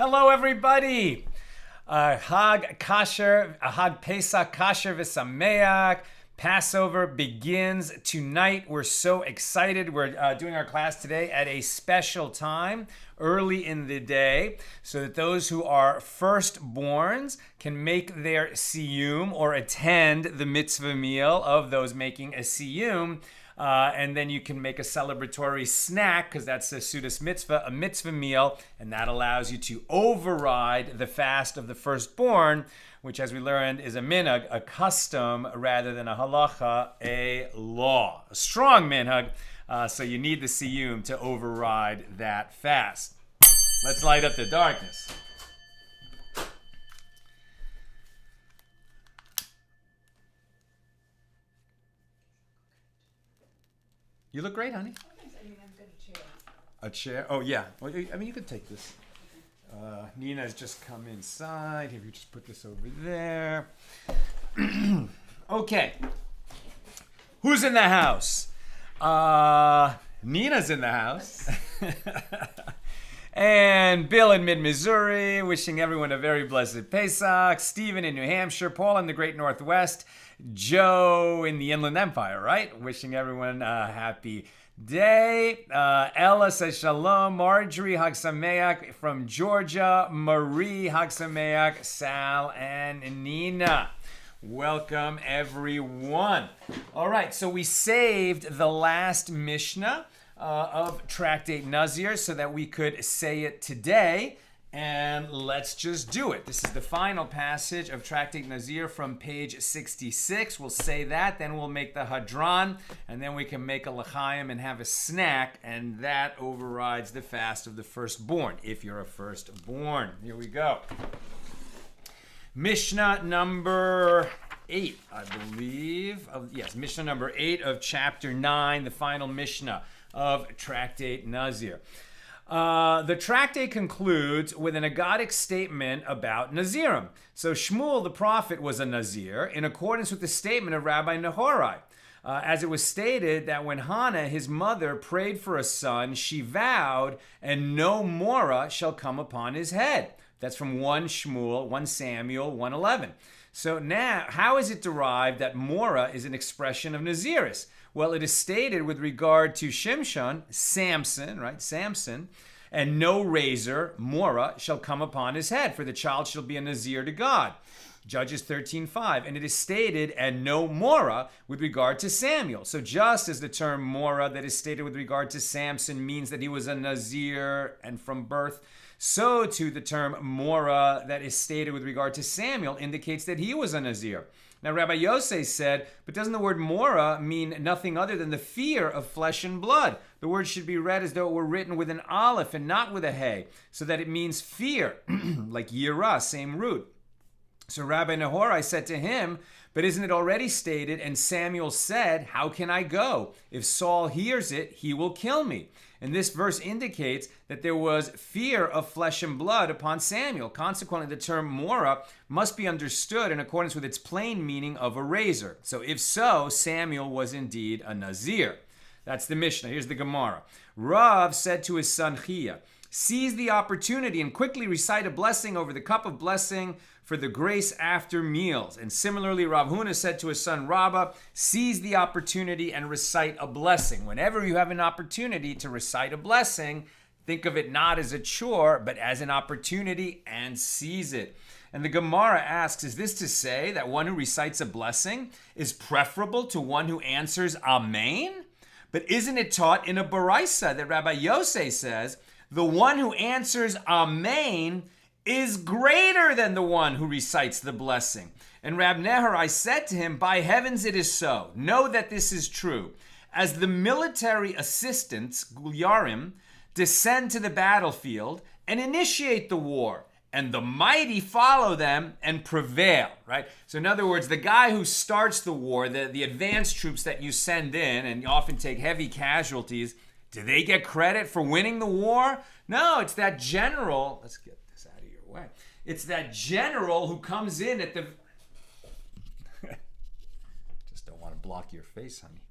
Hello, everybody. Hag Kasher, Hag Pesach Kasher v'Sameach. Passover begins tonight. We're so excited. We're doing our class today at a special time, early in the day, so that those who are firstborns can make their SIYUM or attend the mitzvah meal of those making a SIYUM. And then you can make a celebratory snack, because that's a Sudas mitzvah, a mitzvah meal, and that allows you to override the fast of the firstborn, which, as we learned, is a minhag, a custom, rather than a halacha, a law. A strong minhag, so you need the SIYUM to override that fast. Let's light up the darkness. You look great, honey. I mean, I've got a chair. A chair? Oh, yeah. Well, I mean, you could take this. Nina's just come inside. If you just put this over there. Okay. Who's in the house? Nina's in the house. And Bill in mid-Missouri, wishing everyone a very blessed Pesach. Stephen in New Hampshire. Paul in the Great Northwest. Joe in the Inland Empire, right? Wishing everyone a happy day. Ella says shalom. Marjorie, Hag Sameach from Georgia. Marie, Hag Sameach. Sal and Nina. Welcome, everyone. All right, so we saved the last Mishna of Tractate Nazir so that we could say it today. And let's just do it. This is the final passage of Tractate Nazir from page 66. We'll say that, then we'll make the Hadran, and then we can make a l'chaim and have a snack, and that overrides the fast of the firstborn, if you're a firstborn. Here we go. Mishnah number 8, I believe. Mishnah number 8 of chapter 9, the final Mishnah of Tractate Nazir. The tractate concludes with an agadic statement about Nazirim. So Shmuel the prophet was a Nazir in accordance with the statement of Rabbi Nehorai. As it was stated that when Hannah, his mother, prayed for a son, she vowed, and no mora shall come upon his head. That's from 1 Shmuel, 1 Samuel, 1:11. So now, how is it derived that mora is an expression of Naziris? Well, it is stated with regard to Shimshon, Samson, right? Samson, and no razor, mora, shall come upon his head, for the child shall be a Nazir to God. Judges 13:5. And it is stated, and no mora, with regard to Samuel. So just as the term mora that is stated with regard to Samson means that he was a Nazir and from birth, so too the term mora that is stated with regard to Samuel indicates that he was a Nazir. Now, Rabbi Yosef said, but doesn't the word mora mean nothing other than the fear of flesh and blood? The word should be read as though it were written with an aleph and not with a hey, so that it means fear, like yirah, same root. So Rabbi Nehorai said to him, but isn't it already stated, and Samuel said, how can I go? If Saul hears it, he will kill me. And this verse indicates that there was fear of flesh and blood upon Samuel. Consequently, the term mora must be understood in accordance with its plain meaning of a razor. So if so, Samuel was indeed a Nazir. That's the Mishnah. Here's the Gemara. Rav said to his son Chia, seize the opportunity and quickly recite a blessing over the cup of blessing for the grace after meals. And similarly, Rav Huna said to his son Rabbah, seize the opportunity and recite a blessing. Whenever you have an opportunity to recite a blessing, think of it not as a chore, but as an opportunity, and seize it. And the Gemara asks, is this to say that one who recites a blessing is preferable to one who answers Amen? But isn't it taught in a Baraisa that Rabbi Yosef says, the one who answers Amen is greater than the one who recites the blessing? And Rab Nehorai said to him, by heavens it is so. Know that this is true. As the military assistants, Gulyarim, descend to the battlefield and initiate the war, and the mighty follow them and prevail, right? So in other words, the guy who starts the war, the advanced troops that you send in, and you often take heavy casualties, do they get credit for winning the war? No, it's that general. Let's get this out of your way. It's that general who comes in at the... Just don't want to block your face, honey.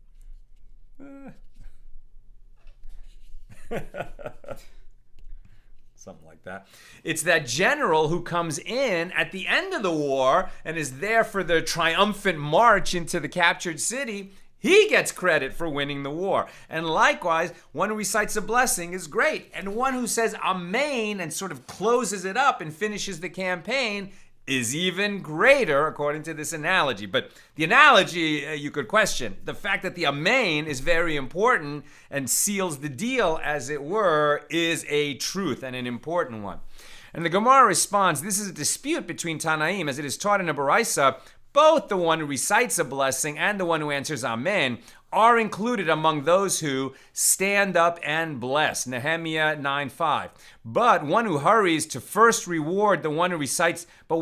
something like that. It's that general who comes in at the end of the war and is there for the triumphant march into the captured city. He gets credit for winning the war. And likewise, one who recites a blessing is great. And one who says Amen and sort of closes it up and finishes the campaign is even greater, according to this analogy. But the analogy, you could question. The fact that the Amen is very important and seals the deal, as it were, is a truth and an important one. And the Gemara responds, this is a dispute between Tanaim, as it is taught in a Baraisa. Both the one who recites a blessing and the one who answers Amen are included among those who stand up and bless. Nehemiah 9:5. But one hurries to first reward the one who recites the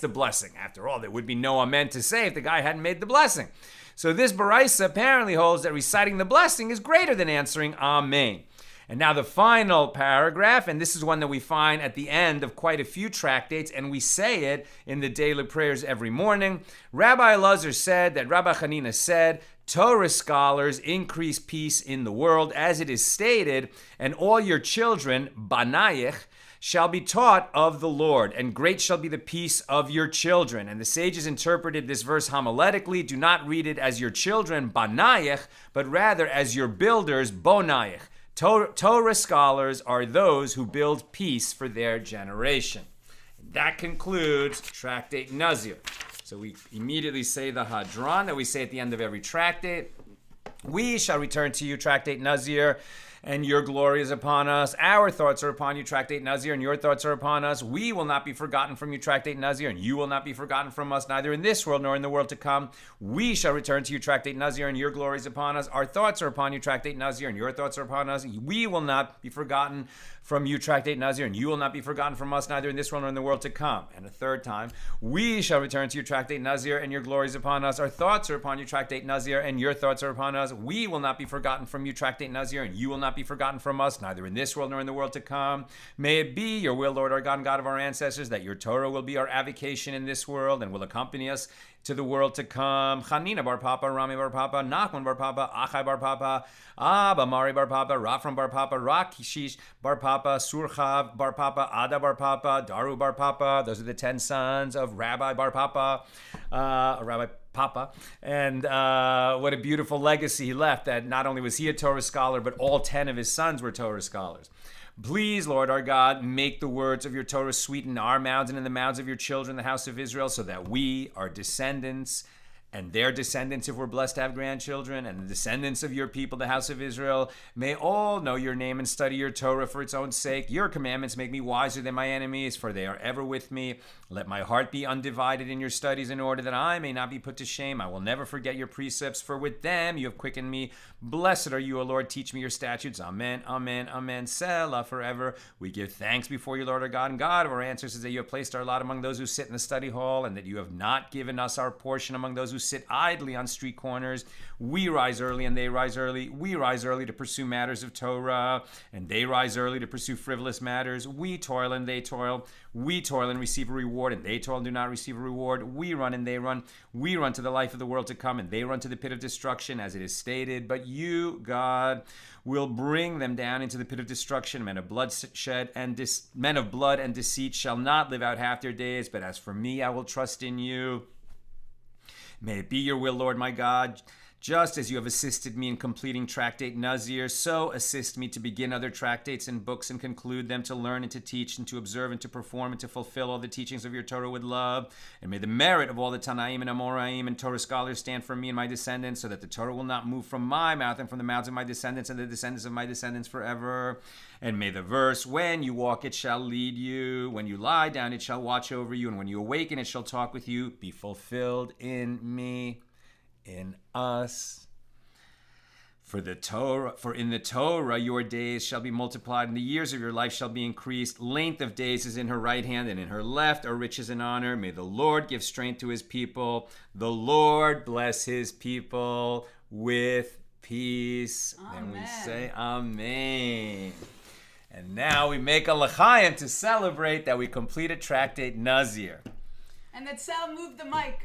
blessing. After all, there would be no Amen to say if the guy hadn't made the blessing. So this Baraisa apparently holds that reciting the blessing is greater than answering Amen. And now the final paragraph, and this is one that we find at the end of quite a few tractates, and we say it in the daily prayers every morning. Rabbi Elazar said that Rabbi Hanina said, Torah scholars increase peace in the world, as it is stated, and all your children, banayich, shall be taught of the Lord, and great shall be the peace of your children. And the sages interpreted this verse homiletically. Do not read it as your children, banayich, but rather as your builders, bonayich. Torah scholars are those who build peace for their generation. That concludes Tractate Nazir. So we immediately say the Hadran that we say at the end of every tractate. We shall return to you, Tractate Nazir, and your glory is upon us. Our thoughts are upon you, Tractate Nazir, and your thoughts are upon us. We will not be forgotten from you, Tractate Nazir, and you will not be forgotten from us, neither in this world nor in the world to come. We shall return to you, Tractate Nazir, and your glory is upon us. Our thoughts are upon you, Tractate Nazir, and your thoughts are upon us. We will not be forgotten from you, Tractate Nazir, and you will not be forgotten from us, neither in this world nor in the world to come. And a third time, we shall return to you, Tractate Nazir, and your glory is upon us. Our thoughts are upon you, Tractate Nazir, and your thoughts are upon us. We will not be forgotten from you, Tractate Nazir, and you will not be forgotten from us, neither in this world nor in the world to come. May it be your will, Lord our God and God of our ancestors, that your Torah will be our avocation in this world and will accompany us to the world to come. Chanina bar Papa, Rami bar Papa, Nachman bar Papa, Achai bar Papa, Abba Mari bar Papa, Rafram bar Papa, Rakishish bar Papa, Surchav bar Papa, Ada bar Papa, Daru bar Papa. Those are the 10 sons of Rabbi bar Papa, Rabbi Papa. And what a beautiful legacy he left, that not only was he a Torah scholar, but all 10 of his sons were Torah scholars. Please, Lord our God, make the words of your Torah sweet in our mouths and in the mouths of your children, the house of Israel, so that we, our descendants, and their descendants, if we're blessed to have grandchildren, and the descendants of your people, the house of Israel, may all know your name and study your Torah for its own sake. Your commandments make me wiser than my enemies, for they are ever with me. Let my heart be undivided in your studies, in order that I may not be put to shame. I will never forget your precepts, for with them you have quickened me. Blessed are you, O Lord. Teach me your statutes. Amen, amen, amen. Selah forever. We give thanks before you, Lord our God and God of our ancestors, that you have placed our lot among those who sit in the study hall, and that you have not given us our portion among those who sit idly on street corners. We rise early and they rise early. We rise early to pursue matters of Torah, and they rise early to pursue frivolous matters. We toil and they toil. We toil and receive a reward, and they toil and do not receive a reward. We run and they run. We run to the life of the world to come, and they run to the pit of destruction, as it is stated. But you, God, will bring them down into the pit of destruction. Men of blood and deceit shall not live out half their days. But as for me, I will trust in you. May it be your will, Lord my God, just as you have assisted me in completing Tractate Nazir, so assist me to begin other tractates and books and conclude them, to learn and to teach and to observe and to perform and to fulfill all the teachings of your Torah with love. And may the merit of all the Tanaim and Amoraim and Torah scholars stand for me and my descendants, so that the Torah will not move from my mouth and from the mouths of my descendants and the descendants of my descendants forever. And may the verse, when you walk it shall lead you, when you lie down it shall watch over you, and when you awaken it shall talk with you, be fulfilled in me, in us. For in the Torah your days shall be multiplied, and the years of your life shall be increased. Length of days is in her right hand, and in her left are riches and honor. May the Lord give strength to his people. The Lord bless his people with peace. Amen. And we say amen. And now we make a l'chaim to celebrate that we completed Tractate Nazir. And that Sal moved the mic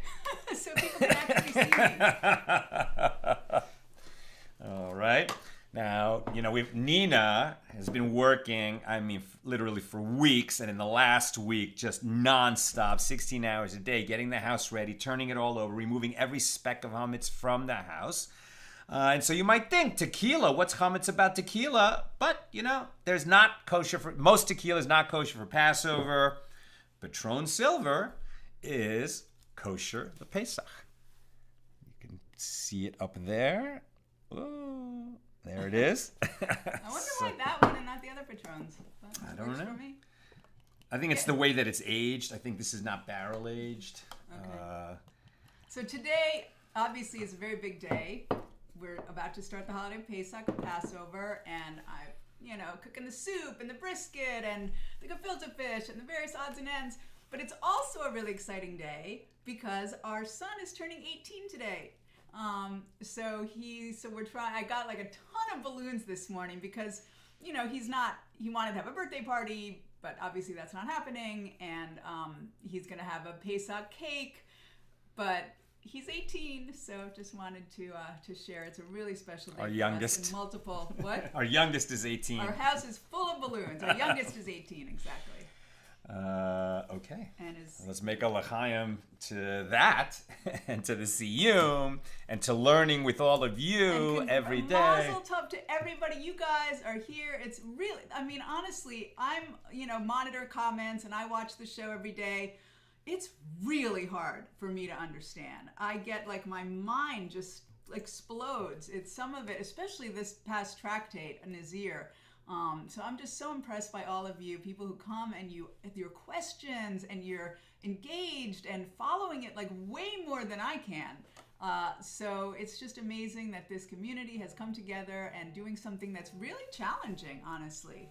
so people can actually see me. All right. Now, Nina has been working, literally for weeks, and in the last week, just nonstop, 16 hours a day, getting the house ready, turning it all over, removing every speck of chametz from the house. And so you might think, tequila, what's chametz about tequila? But, there's not kosher most tequila is not kosher for Passover. Patron Silver is kosher the Pesach. You can see it up there. Ooh. There it is. I wonder why that one and not the other Patrons. I don't know. For me. I think it's the way that it's aged. I think this is not barrel aged. Okay. So today, obviously, is a very big day. We're about to start the holiday of Pesach, Passover, and I'm, cooking the soup and the brisket and the gefilte fish and the various odds and ends. But it's also a really exciting day because our son is turning 18 today. So we're trying. I got like a ton of balloons this morning because, he wanted to have a birthday party, but obviously that's not happening. And, he's going to have a Pesach cake, but he's 18. So just wanted to share. It's a really special day. Our youngest. Multiple, what? Our youngest is 18. Our house is full of balloons. Our youngest is 18, exactly. Okay. And let's make a l'chaim to that, and to the SIYUM, and to learning with all of you every day. Mazel tov to everybody. You guys are here. It's really, honestly, I'm, monitor comments and I watch the show every day. It's really hard for me to understand. I get my mind just explodes. It's some of it, especially this past tractate, Nazir. So I'm just so impressed by all of you, people who come and your questions, and you're engaged and following it way more than I can. So it's just amazing that this community has come together and doing something that's really challenging, honestly.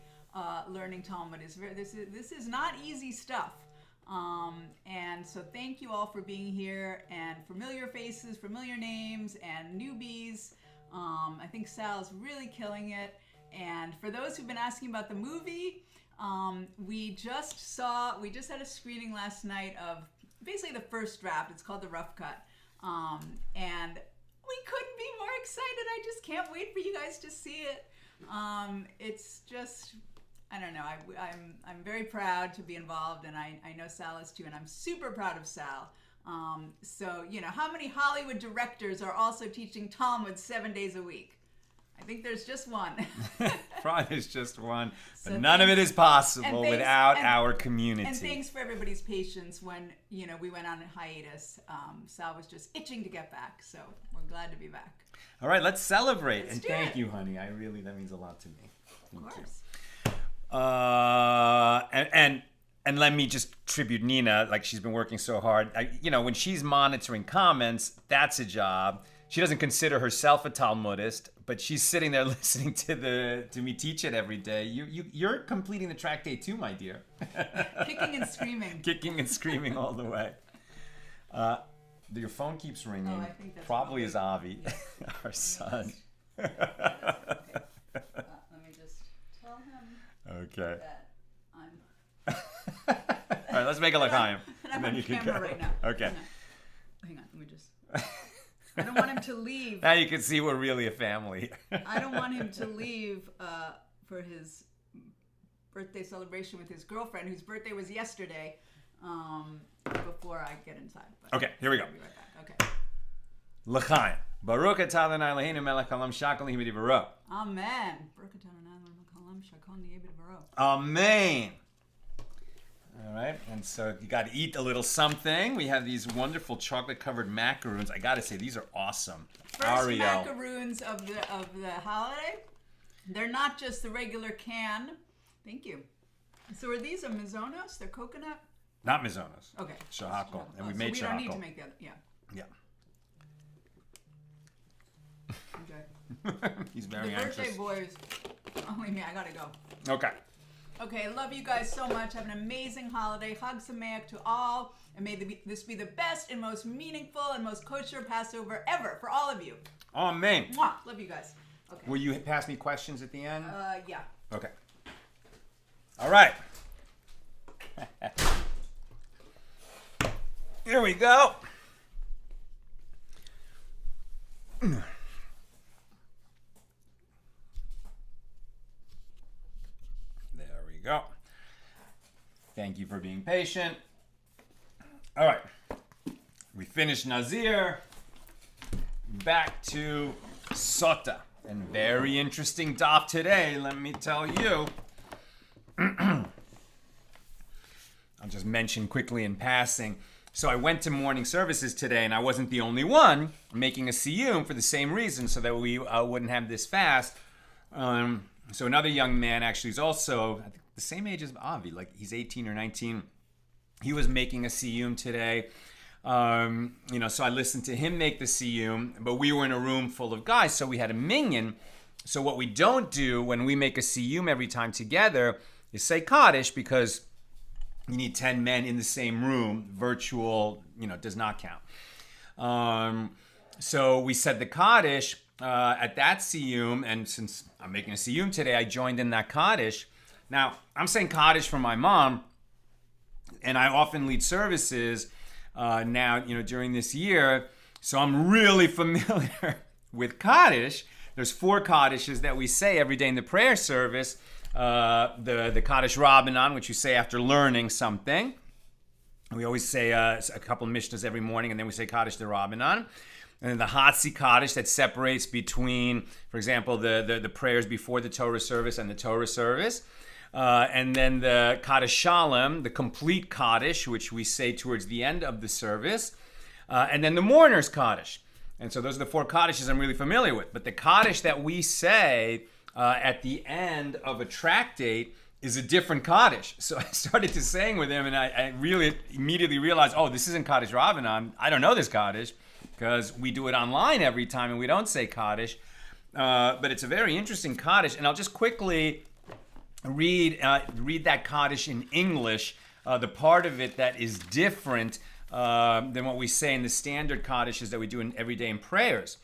Learning Talmud this is not easy stuff. And so thank you all for being here, and familiar faces, familiar names, and newbies. I think Sal's really killing it. And for those who've been asking about the movie, we just had a screening last night of basically the first draft. It's called The Rough Cut. And we couldn't be more excited. I just can't wait for you guys to see it. It's just, I don't know. I'm very proud to be involved, and I know Sal is too, and I'm super proud of Sal. So, how many Hollywood directors are also teaching Talmud 7 days a week? I think there's just one. Probably there's just one. But so none of it is possible without our community. And thanks for everybody's patience when, we went on a hiatus. Sal was just itching to get back. So we're glad to be back. All right, let's celebrate. And thank you, honey. That means a lot to me. Of course. And let me just tribute Nina. She's been working so hard. When she's monitoring comments, that's a job. She doesn't consider herself a Talmudist, but she's sitting there listening to me teach it every day. You're completing the tractate too, my dear. Kicking and screaming. Kicking and screaming all the way. Your phone keeps ringing. Oh, I think that's probably is Avi, our son. Let me just tell him that I'm... All right, let's make a l'chaim. I'm on camera right now. Okay. Hang on, let me just... I don't want him to leave. Now you can see we're really a family. I don't want him to leave for his birthday celebration with his girlfriend, whose birthday was yesterday, before I get inside. But okay, here we go. I'll be right back. Okay. L'chaim. Baruch atah Adonai Eloheinu melech haolam shakol nihei b'divaro. Amen. Baruch atah Adonai melech haolam shakol nihei b'divaro. Amen. All right, and so you got to eat a little something. We have these wonderful chocolate-covered macaroons. I got to say, these are awesome. First macaroons of the holiday. They're not just the regular can. Thank you. So are these a mizonos? They're coconut? Not mizonos. Okay. Shahakol. And we made shahakol. We don't need to make that. Yeah. Okay. He's very anxious. The birthday boys. Only me. I got to go. Okay. Okay, love you guys so much. Have an amazing holiday. Chag Sameach to all. And may this be the best and most meaningful and most kosher Passover ever for all of you. Amen. Mwah. Love you guys. Okay. Will you pass me questions at the end? Yeah. Okay. All right. Here we go. Thank you for being patient. All right. We finished Nazir. Back to Sotah. And very interesting daf today, let me tell you. I'll just mention quickly in passing. So I went to morning services today, and I wasn't the only one making a SIYUM for the same reason, so that we wouldn't have this fast. So another young man actually is also, I think, the same age as Avi, like he's 18 or 19. He was making a SIYUM today. So I listened to him make the SIYUM, but we were in a room full of guys, so we had a minyan. So what we don't do when we make a SIYUM every time together is say Kaddish, because you need 10 men in the same room. Virtual, does not count. So we said the Kaddish at that SIYUM, and since I'm making a SIYUM today, I joined in that Kaddish. Now, I'm saying Kaddish for my mom, and I often lead services now, during this year. So I'm really familiar with Kaddish. There's 4 Kaddishes that we say every day in the prayer service. The Kaddish Rabbanan, which you say after learning something. We always say a couple of Mishnas every morning, and then we say Kaddish the Rabbanan. And then the Hatzi Kaddish that separates between, for example, the prayers before the Torah service and the Torah service. And then the Kaddish Shalom, the complete Kaddish, which we say towards the end of the service. And then the mourner's Kaddish. And so those are the 4 Kaddishes I'm really familiar with. But the Kaddish that we say at the end of a tractate is a different Kaddish. So I started to saying with him, and I really immediately realized, this isn't Kaddish Rabbanan. I don't know this Kaddish, because we do it online every time and we don't say Kaddish. But it's a very interesting Kaddish. And I'll just quickly read that Kaddish in English, the part of it that is different than what we say in the standard Kaddishes that we do every day in prayers.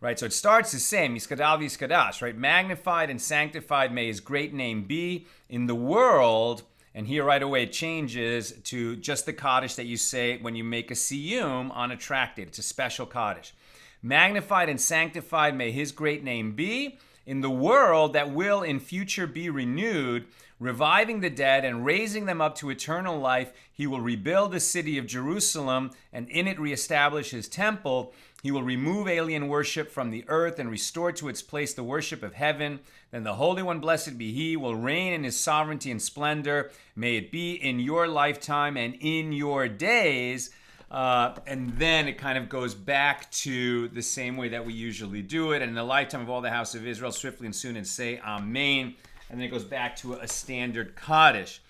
Right, so it starts the same, Yiskadal v'Yiskadash, right? Magnified and sanctified may his great name be in the world. And here right away it changes to just the Kaddish that you say when you make a SIYUM on a tractate. It's a special Kaddish. Magnified and sanctified may his great name be in the world that will in future be renewed, reviving the dead and raising them up to eternal life. He will rebuild the city of Jerusalem and in it reestablish his temple. He will remove alien worship from the earth and restore to its place the worship of heaven. Then the Holy One, blessed be he, will reign in his sovereignty and splendor. May it be in your lifetime and in your days. And then it kind of goes back to the same way that we usually do it. And in the lifetime of all the house of Israel, swiftly and soon, and say Amen. And then it goes back to a standard Kaddish.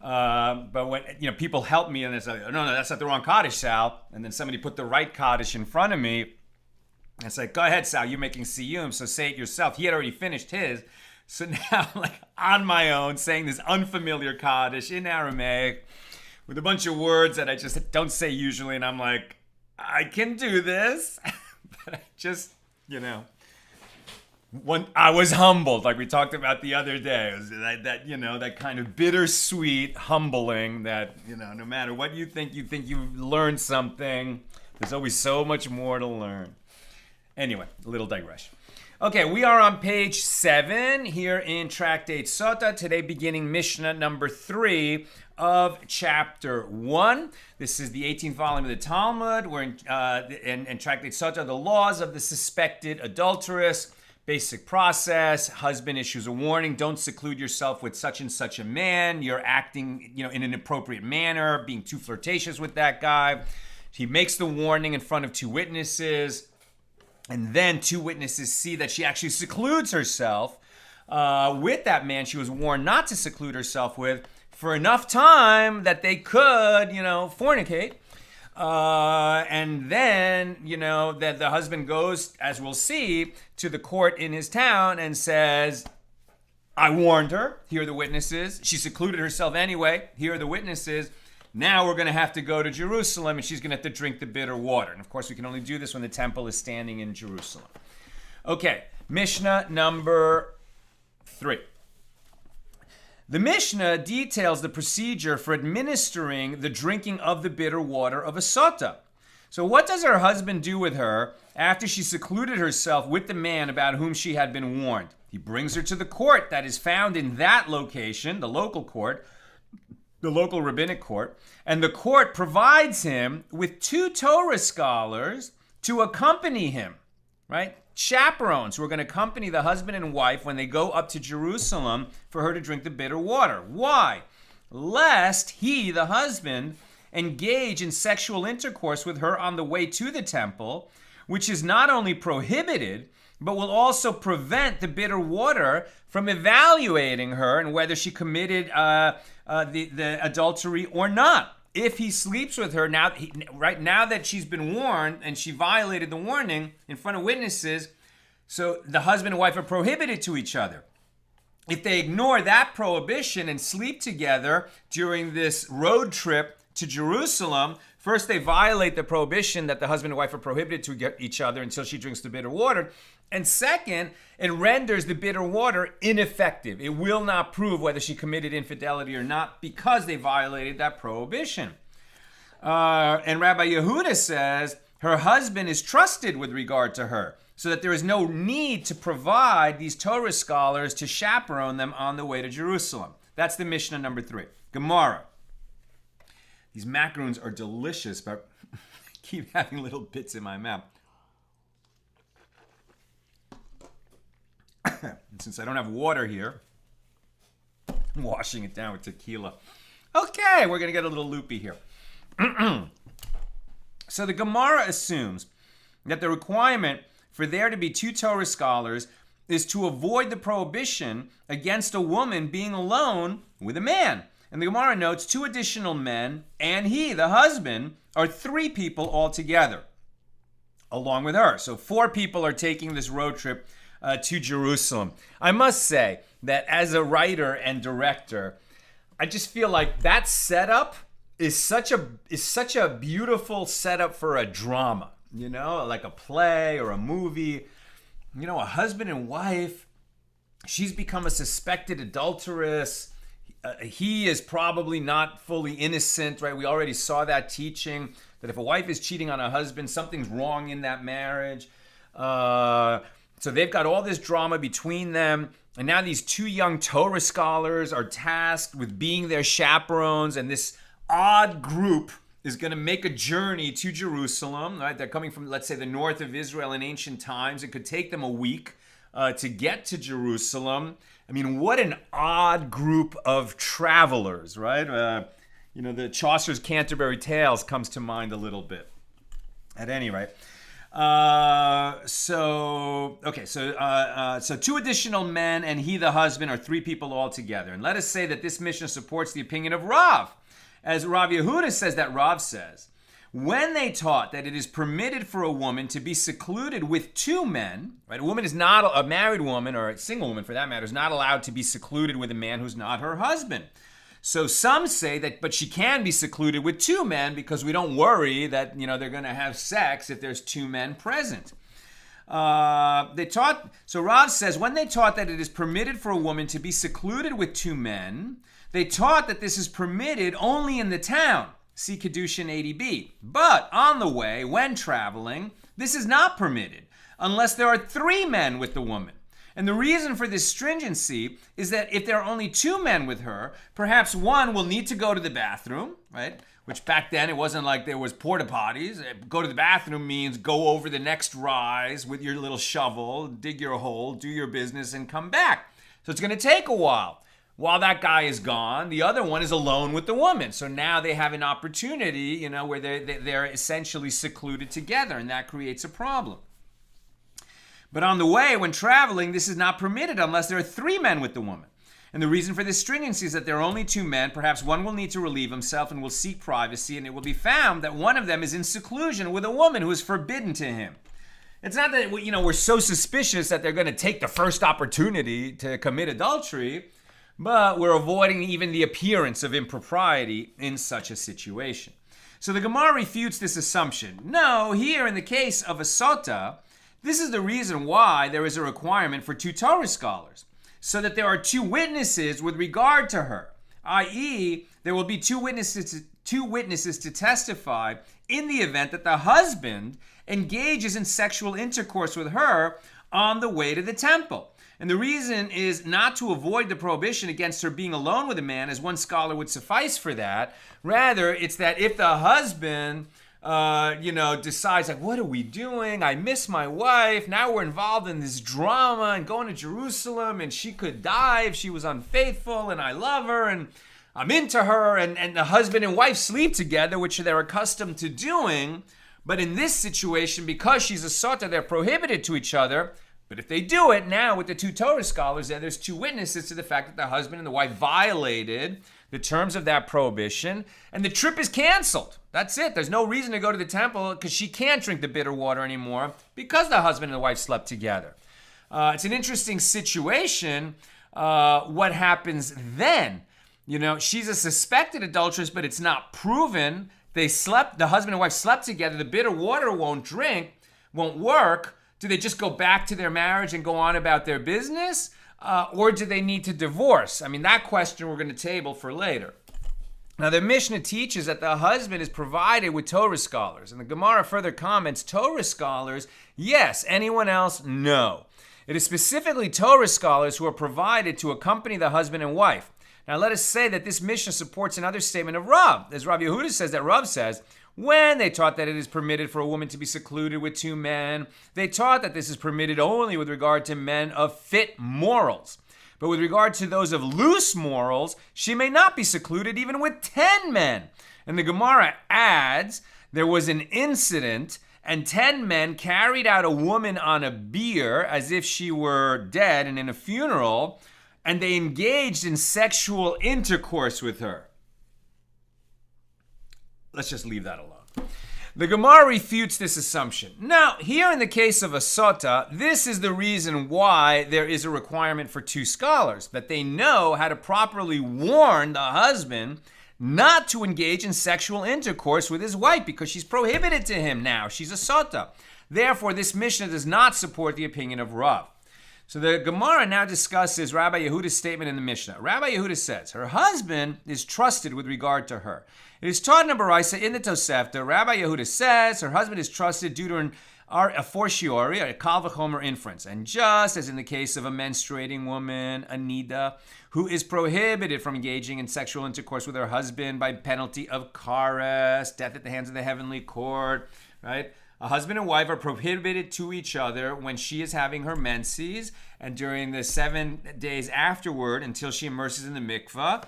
But when people help me and they say, no, that's not the wrong Kaddish, Sal. And then somebody put the right Kaddish in front of me. And it's like, go ahead, Sal, you're making SIYUM, so say it yourself. He had already finished his. So now I'm on my own saying this unfamiliar Kaddish in Aramaic with a bunch of words that I just don't say usually. And I'm like, I can do this. But I just, I was humbled, like we talked about the other day. It was that kind of bittersweet humbling that, no matter what you think you've learned something. There's always so much more to learn. Anyway, a little digression. Okay, we are on page 7 here in Tractate Sotah. Today beginning Mishna number 3 of chapter 1. This is the 18th volume of the Talmud. We're in Tractate Sotah, the laws of the suspected adulteress. Basic process, husband issues a warning, don't seclude yourself with such and such a man. You're acting, in an inappropriate manner, being too flirtatious with that guy. He makes the warning in front of 2 witnesses, and then 2 witnesses see that she actually secludes herself with that man she was warned not to seclude herself with for enough time that they could, fornicate. And then, that the husband goes, as we'll see, to the court in his town and says, I warned her. Here are the witnesses. She secluded herself anyway. Here are the witnesses. Now we're going to have to go to Jerusalem and she's going to have to drink the bitter water. And of course, we can only do this when the temple is standing in Jerusalem. Okay, Mishnah number 3. The Mishnah details the procedure for administering the drinking of the bitter water of a Sotah. So what does her husband do with her after she secluded herself with the man about whom she had been warned? He brings her to the court that is found in that location, the local court, the local rabbinic court, and the court provides him with 2 Torah scholars to accompany him, right? Chaperones who are going to accompany the husband and wife when they go up to Jerusalem for her to drink the bitter water. Why? Lest he, the husband, engage in sexual intercourse with her on the way to the temple, which is not only prohibited, but will also prevent the bitter water from evaluating her and whether she committed the adultery or not. If he sleeps with her now that she's been warned and she violated the warning in front of witnesses, so the husband and wife are prohibited to each other. If they ignore that prohibition and sleep together during this road trip to Jerusalem, first they violate the prohibition that the husband and wife are prohibited to get each other until she drinks the bitter water. And second, it renders the bitter water ineffective. It will not prove whether she committed infidelity or not because they violated that prohibition. And Rabbi Yehuda says her husband is trusted with regard to her, so that there is no need to provide these Torah scholars to chaperone them on the way to Jerusalem. That's the Mishnah number 3. Gemara. These macaroons are delicious, but I keep having little bits in my mouth. And since I don't have water here, I'm washing it down with tequila. Okay, we're going to get a little loopy here. So the Gemara assumes that the requirement for there to be 2 Torah scholars is to avoid the prohibition against a woman being alone with a man. And the Gemara notes 2 additional men and he, the husband, are 3 people altogether, along with her. So 4 people are taking this road trip to Jerusalem. I must say that as a writer and director, I just feel like that setup is such a beautiful setup for a drama, you know, like a play or a movie. You know, a husband and wife, she's become a suspected adulteress. He is probably not fully innocent, right? We already saw that teaching, that if a wife is cheating on a husband, something's wrong in that marriage. So they've got all this drama between them. And now these 2 young Torah scholars are tasked with being their chaperones. And this odd group is going to make a journey to Jerusalem, right? They're coming from, let's say, the north of Israel in ancient times. It could take them a week to get to Jerusalem. I mean, what an odd group of travelers, right? You know, the Chaucer's Canterbury Tales comes to mind a little bit. At any rate. So 2 additional men and he, the husband, are 3 people altogether. And let us say that this Mishnah supports the opinion of Rav. As Rav Yehuda says that Rav says, when they taught that it is permitted for a woman to be secluded with 2 men, right? A woman is not, a married woman or a single woman for that matter, is not allowed to be secluded with a man who's not her husband. So some say that, but she can be secluded with 2 men because we don't worry that, you know, they're going to have sex if there's 2 men present. So Rav says, when they taught that it is permitted for a woman to be secluded with 2 men, they taught that this is permitted only in the town. See Kedushin 80b. But on the way, when traveling, this is not permitted unless there are 3 men with the woman. And the reason for this stringency is that if there are only 2 men with her, perhaps one will need to go to the bathroom, right? Which back then it wasn't like there was porta potties. Go to the bathroom means go over the next rise with your little shovel, dig your hole, do your business, and come back. So it's going to take a while. While that guy is gone, the other one is alone with the woman. So now they have an opportunity, you know, where they're essentially secluded together, and that creates a problem. But on the way, when traveling, this is not permitted unless there are 3 men with the woman. And the reason for this stringency is that there are only 2 men. Perhaps one will need to relieve himself and will seek privacy, and it will be found that one of them is in seclusion with a woman who is forbidden to him. It's not that, you know, we're so suspicious that they're going to take the first opportunity to commit adultery, but we're avoiding even the appearance of impropriety in such a situation. So the Gemara refutes this assumption. No, here in the case of a Sotah, this is the reason why there is a requirement for 2 Torah scholars, so that there are 2 witnesses with regard to her, i.e., there will be 2 witnesses to testify in the event that the husband engages in sexual intercourse with her on the way to the temple. And the reason is not to avoid the prohibition against her being alone with a man, as one scholar would suffice for that. Rather, it's that if the husband, decides, like, what are we doing? I miss my wife. Now we're involved in this drama and going to Jerusalem, and she could die if she was unfaithful, and I love her, and I'm into her, and the husband and wife sleep together, which they're accustomed to doing. But in this situation, because she's a Sotah, they're prohibited to each other. But if they do it now with the two Torah scholars, there's two witnesses to the fact that the husband and the wife violated the terms of that prohibition, and the trip is canceled. That's it. There's no reason to go to the temple because she can't drink the bitter water anymore because the husband and the wife slept together. It's an interesting situation. What happens then? She's a suspected adulteress, but it's not proven. The husband and wife slept together. The bitter water won't work. Do they just go back to their marriage and go on about their business? Or do they need to divorce? I mean, that question we're going to table for later. Now, the Mishnah teaches that the husband is provided with Torah scholars. And the Gemara further comments, Torah scholars, yes. Anyone else, no. It is specifically Torah scholars who are provided to accompany the husband and wife. Now, let us say that this Mishnah supports another statement of Rav. As Rav Yehuda says, that Rav says, when they taught that it is permitted for a woman to be secluded with two men, they taught that this is permitted only with regard to men of fit morals. But with regard to those of loose morals, she may not be secluded even with 10 men. And the Gemara adds, there was an incident, and 10 men carried out a woman on a bier as if she were dead and in a funeral, and they engaged in sexual intercourse with her. Let's just leave that alone. The Gemara refutes this assumption. Now, here in the case of a Sotah, this is the reason why there is a requirement for two scholars, that they know how to properly warn the husband not to engage in sexual intercourse with his wife because she's prohibited to him now. She's a Sotah. Therefore, this Mishnah does not support the opinion of Rav. So the Gemara now discusses Rabbi Yehuda's statement in the Mishnah. Rabbi Yehuda says, her husband is trusted with regard to her. It is taught in a Baraisa in the Tosefta. Rabbi Yehuda says her husband is trusted due to a fortiori, a kal v'chomer inference. And just as in the case of a menstruating woman, a nida, who is prohibited from engaging in sexual intercourse with her husband by penalty of kares, death at the hands of the heavenly court, right? A husband and wife are prohibited to each other when she is having her menses and during the 7 days afterward until she immerses in the mikvah,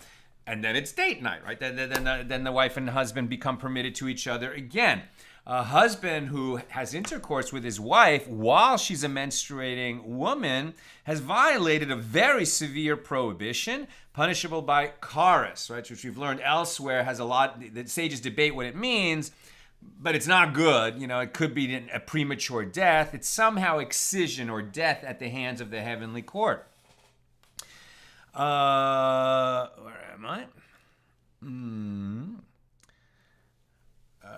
and then it's date night, right? Then the wife and husband become permitted to each other again. A husband who has intercourse with his wife while she's a menstruating woman has violated a very severe prohibition, punishable by kares, right? Which we've learned elsewhere has a lot, the sages debate what it means, but it's not good. It could be a premature death. It's somehow excision or death at the hands of the heavenly court. Where am I?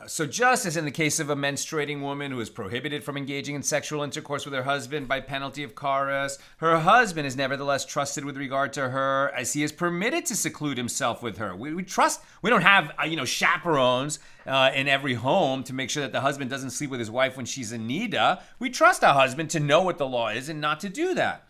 So just as in the case of a menstruating woman who is prohibited from engaging in sexual intercourse with her husband by penalty of kares, her husband is nevertheless trusted with regard to her as he is permitted to seclude himself with her. We don't have, chaperones in every home to make sure that the husband doesn't sleep with his wife when she's a nida. We trust our husband to know what the law is and not to do that.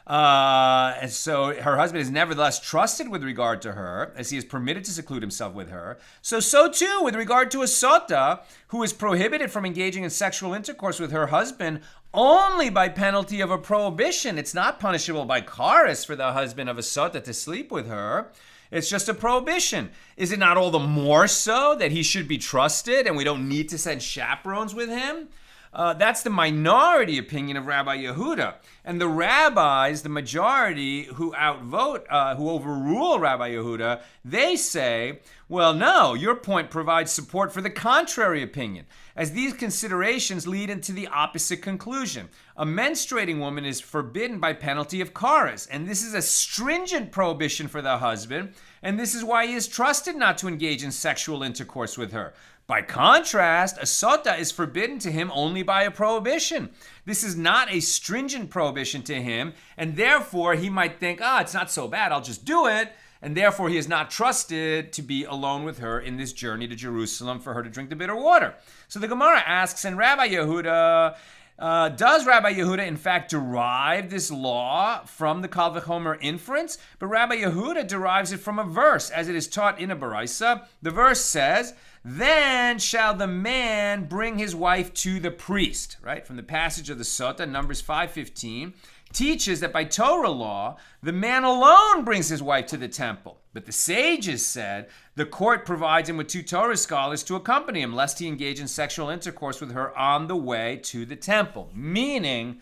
And so her husband is nevertheless trusted with regard to her, as he is permitted to seclude himself with her. So too with regard to a Sotah, who is prohibited from engaging in sexual intercourse with her husband only by penalty of a prohibition. It's not punishable by kares for the husband of a Sotah to sleep with her. It's just a prohibition. Is it not all the more so that he should be trusted and we don't need to send chaperones with him? That's the minority opinion of Rabbi Yehuda. And the rabbis, the majority who who overrule Rabbi Yehuda, they say, well, no, your point provides support for the contrary opinion, as these considerations lead into the opposite conclusion. A menstruating woman is forbidden by penalty of kares, and this is a stringent prohibition for the husband, and this is why he is trusted not to engage in sexual intercourse with her. By contrast, a Sotah is forbidden to him only by a prohibition. This is not a stringent prohibition to him, and therefore he might think, it's not so bad, I'll just do it, and therefore he is not trusted to be alone with her in this journey to Jerusalem for her to drink the bitter water. So the Gemara asks, and Rabbi Yehuda, Does Rabbi Yehuda in fact derive this law from the Kal V'chomer inference? But Rabbi Yehuda derives it from a verse, as it is taught in a Baraisa. The verse says, "Then shall the man bring his wife to the priest," right? From the passage of the Sotah, Numbers 5:15, teaches that by Torah law, the man alone brings his wife to the temple. But the sages said the court provides him with 2 Torah scholars to accompany him, lest he engage in sexual intercourse with her on the way to the temple. Meaning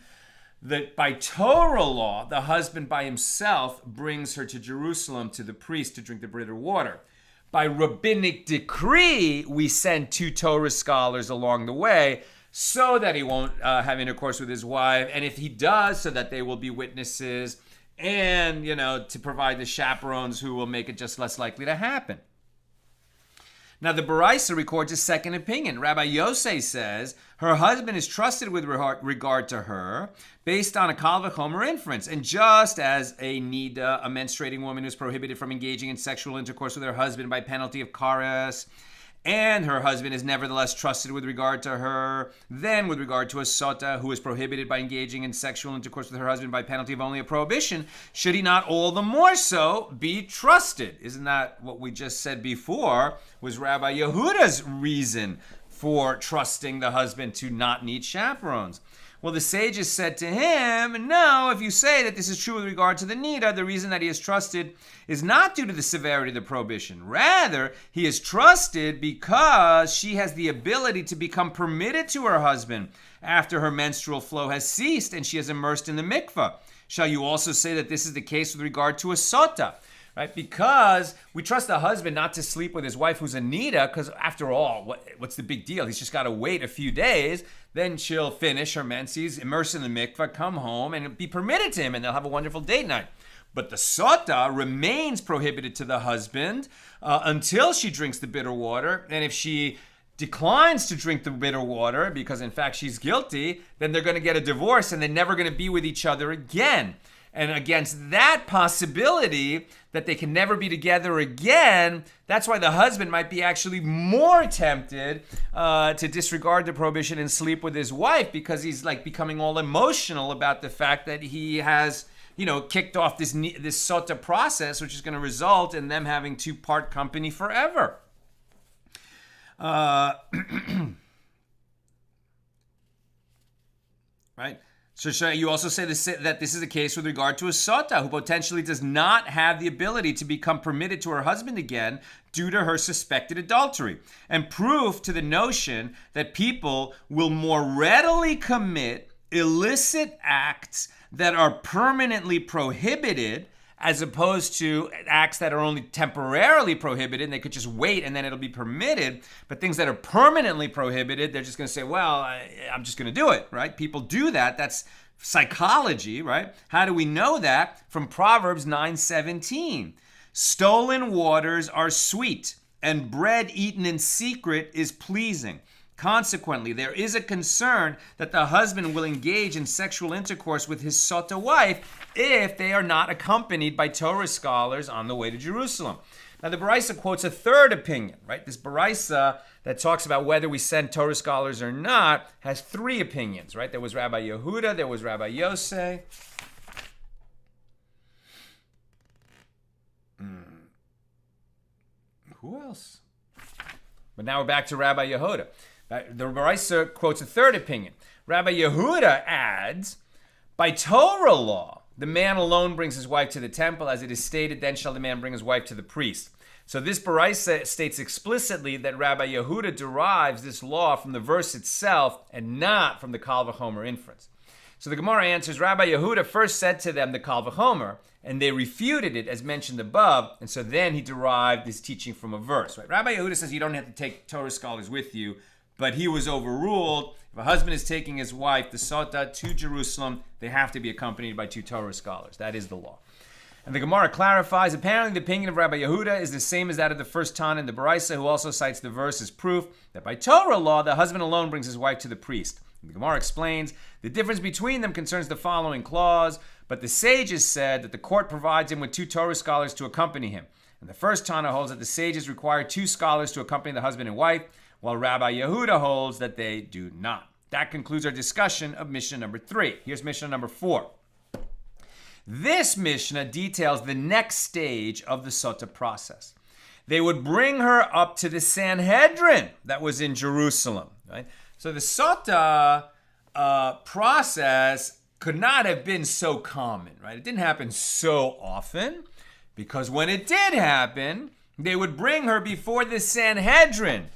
that by Torah law, the husband by himself brings her to Jerusalem to the priest to drink the bitter water. By rabbinic decree, we send 2 Torah scholars along the way so that he won't have intercourse with his wife. And if he does, so that they will be witnesses and, to provide the chaperones who will make it just less likely to happen. Now, the Baraisa records a second opinion. Rabbi Yosei says her husband is trusted with regard to her based on a Kal V'chomer inference. And just as a nida, a menstruating woman, is prohibited from engaging in sexual intercourse with her husband by penalty of kares, and her husband is nevertheless trusted with regard to her, then with regard to a Sotah who is prohibited by engaging in sexual intercourse with her husband by penalty of only a prohibition, should he not all the more so be trusted? Isn't that what we just said before was Rabbi Yehuda's reason for trusting the husband to not need chaperones? Well, the sages said to him, no, if you say that this is true with regard to the nida, the reason that he is trusted is not due to the severity of the prohibition. Rather, he is trusted because she has the ability to become permitted to her husband after her menstrual flow has ceased and she is immersed in the mikveh. Shall you also say that this is the case with regard to a sotah? Right? Because we trust the husband not to sleep with his wife who's a nida, because after all, what's the big deal? He's just got to wait a few days, then she'll finish her menses, immerse in the mikvah, come home, and it'll be permitted to him, and they'll have a wonderful date night. But the sotah remains prohibited to the husband until she drinks the bitter water, and if she declines to drink the bitter water, because in fact she's guilty, then they're going to get a divorce, and they're never going to be with each other again. And against that possibility that they can never be together again, that's why the husband might be actually more tempted to disregard the prohibition and sleep with his wife, because he's like becoming all emotional about the fact that he has, kicked off this sotah process, which is going to result in them having to part company forever. Right? So you also say that this is the case with regard to a sotah who potentially does not have the ability to become permitted to her husband again due to her suspected adultery. And proof to the notion that people will more readily commit illicit acts that are permanently prohibited as opposed to acts that are only temporarily prohibited and they could just wait and then it'll be permitted. But things that are permanently prohibited, they're just going to say, well, I'm just going to do it, right? People do that. That's psychology, right? How do we know that? From Proverbs 9:17. Stolen waters are sweet, and bread eaten in secret is pleasing. Consequently, there is a concern that the husband will engage in sexual intercourse with his sotah wife if they are not accompanied by Torah scholars on the way to Jerusalem. Now, the Baraisa quotes a third opinion, right? This Baraisa that talks about whether we send Torah scholars or not has 3 opinions, right? There was Rabbi Yehuda, there was Rabbi Yosei. Who else? But now we're back to Rabbi Yehuda. The Baraisa quotes a third opinion. Rabbi Yehuda adds, by Torah law, the man alone brings his wife to the temple, as it is stated, then shall the man bring his wife to the priest. So this Baraisa states explicitly that Rabbi Yehuda derives this law from the verse itself and not from the Kal V'chomer inference. So the Gemara answers, Rabbi Yehuda first said to them the Kal V'chomer, and they refuted it as mentioned above, and so then he derived this teaching from a verse. Right? Rabbi Yehuda says you don't have to take Torah scholars with you, but he was overruled. If a husband is taking his wife, the sotah, to Jerusalem, they have to be accompanied by 2 Torah scholars. That is the law. And the Gemara clarifies, apparently the opinion of Rabbi Yehuda is the same as that of the first Tana in the Baraisa, who also cites the verse as proof that by Torah law, the husband alone brings his wife to the priest. And the Gemara explains, the difference between them concerns the following clause, but the sages said that the court provides him with 2 Torah scholars to accompany him. And the first Tana holds that the sages require 2 scholars to accompany the husband and wife, while Rabbi Yehuda holds that they do not. That concludes our discussion of Mishnah number 3. Here's Mishnah number 4. This Mishnah details the next stage of the Sotah process. They would bring her up to the Sanhedrin that was in Jerusalem. Right? So the Sotah process could not have been so common. Right? It didn't happen so often, because when it did happen, they would bring her before the Sanhedrin,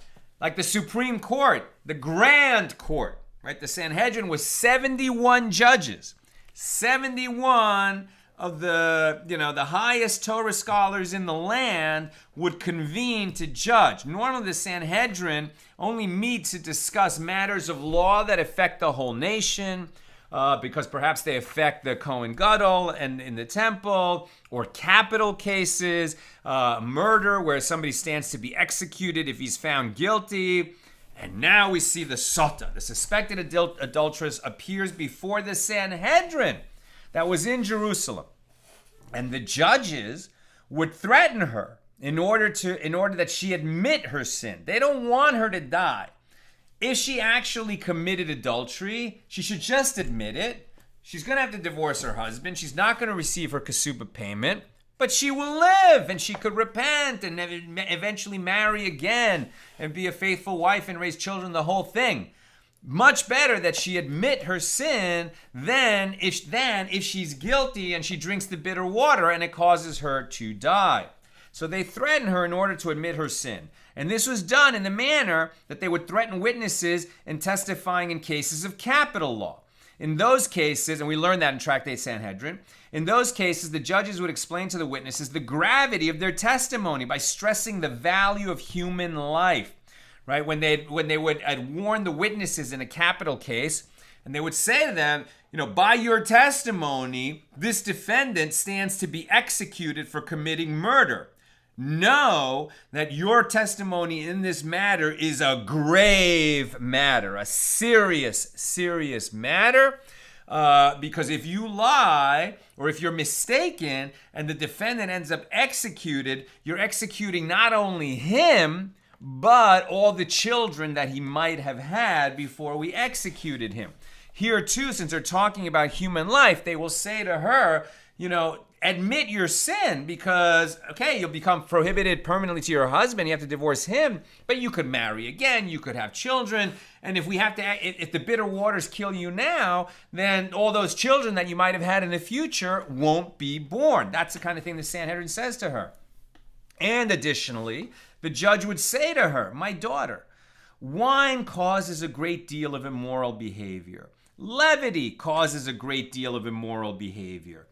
like the Supreme Court, the Grand Court. Right? The Sanhedrin was 71 judges. 71 of the highest Torah scholars in the land would convene to judge. Normally the Sanhedrin only meets to discuss matters of law that affect the whole nation, because perhaps they affect the Kohen Gadol and in the temple, or capital cases, murder where somebody stands to be executed if he's found guilty. And now we see the Sotah, the suspected adulteress, appears before the Sanhedrin that was in Jerusalem. And the judges would threaten her in order that she admit her sin. They don't want her to die. If she actually committed adultery, she should just admit it. She's going to have to divorce her husband. She's not going to receive her kasuba payment. But she will live, and she could repent and eventually marry again and be a faithful wife and raise children, the whole thing. Much better that she admit her sin than if she's guilty and she drinks the bitter water and it causes her to die. So they threaten her in order to admit her sin. And this was done in the manner that they would threaten witnesses in testifying in cases of capital law. In those cases, and we learned that in Tractate Sanhedrin, in those cases, the judges would explain to the witnesses the gravity of their testimony by stressing the value of human life. Right? When they would warn the witnesses in a capital case, and they would say to them, by your testimony, this defendant stands to be executed for committing murder. Know that your testimony in this matter is a grave matter, a serious matter. Because if you lie or if you're mistaken and the defendant ends up executed, you're executing not only him, but all the children that he might have had before we executed him. Here too, since they're talking about human life, they will say to her, admit your sin, because, okay, you'll become prohibited permanently to your husband. You have to divorce him, but you could marry again. You could have children. And if the bitter waters kill you now, then all those children that you might have had in the future won't be born. That's the kind of thing the Sanhedrin says to her. And additionally, the judge would say to her, my daughter, wine causes a great deal of immoral behavior. Levity causes a great deal of immoral behavior.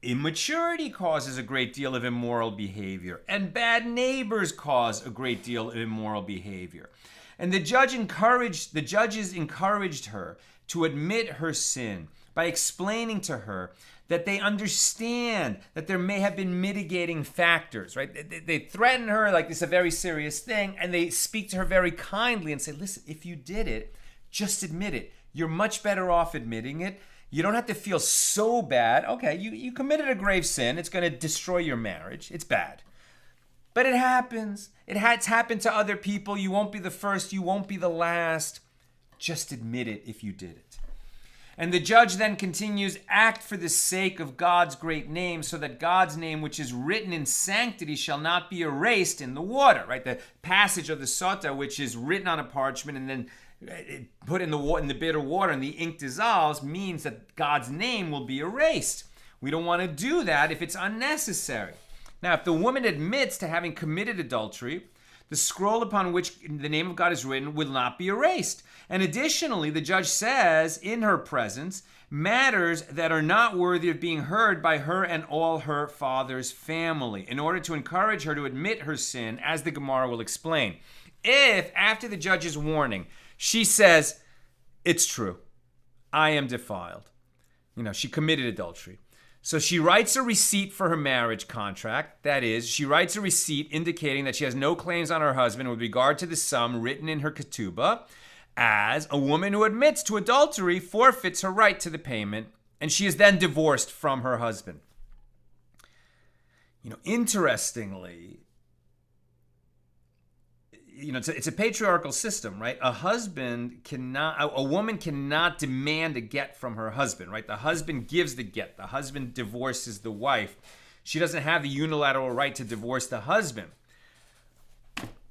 Immaturity causes a great deal of immoral behavior, and bad neighbors cause a great deal of immoral behavior. And the judges encouraged her to admit her sin by explaining to her that they understand that there may have been mitigating factors, right? They threaten her like this is a very serious thing, and they speak to her very kindly and say, listen, if you did it, just admit it. You're much better off admitting it. You don't have to feel so bad. Okay, you committed a grave sin. It's going to destroy your marriage. It's bad. But it happens. It's happened to other people. You won't be the first. You won't be the last. Just admit it if you did it. And the judge then continues, act for the sake of God's great name, so that God's name, which is written in sanctity, shall not be erased in the water. Right? The passage of the Sotah, which is written on a parchment and then put in the bitter water and the ink dissolves, means that God's name will be erased. We don't want to do that if it's unnecessary. Now, if the woman admits to having committed adultery, the scroll upon which the name of God is written will not be erased. And additionally, the judge says in her presence, matters that are not worthy of being heard by her and all her father's family, in order to encourage her to admit her sin, as the Gemara will explain. If, after the judge's warning, she says, it's true, I am defiled. She committed adultery. So she writes a receipt for her marriage contract. That is, she writes a receipt indicating that she has no claims on her husband with regard to the sum written in her ketubah, as a woman who admits to adultery forfeits her right to the payment, and she is then divorced from her husband. Interestingly, it's a patriarchal system, right? A woman cannot demand a get from her husband, right? The husband gives the get. The husband divorces the wife. She doesn't have the unilateral right to divorce the husband.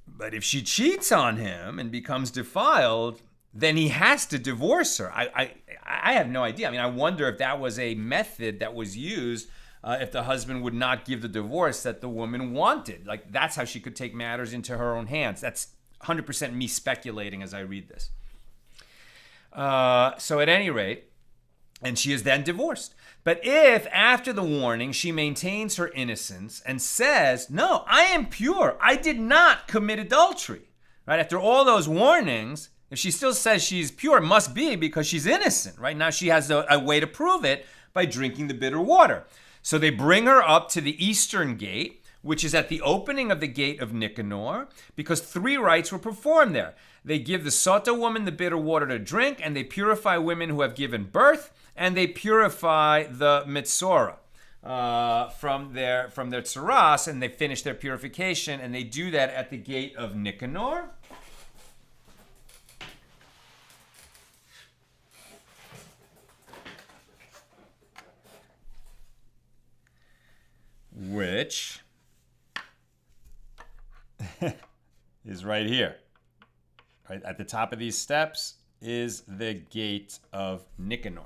But if she cheats on him and becomes defiled, then he has to divorce her. I have no idea. I mean, I wonder if that was a method that was used if the husband would not give the divorce that the woman wanted. Like, that's how she could take matters into her own hands. That's 100% me speculating as I read this. So at any rate, and she is then divorced. But if after the warning she maintains her innocence and says, no, I am pure, I did not commit adultery, right? After all those warnings, if she still says she's pure, it must be because she's innocent, right? Now she has a way to prove it by drinking the bitter water. So they bring her up to the eastern gate, which is at the opening of the gate of Nicanor, because 3 rites were performed there. They give the Sotah woman the bitter water to drink, and they purify women who have given birth, and they purify the Mitzorah from their tsaras, and they finish their purification, and they do that at the gate of Nicanor. Which is right here. Right at the top of these steps is the gate of Nicanor.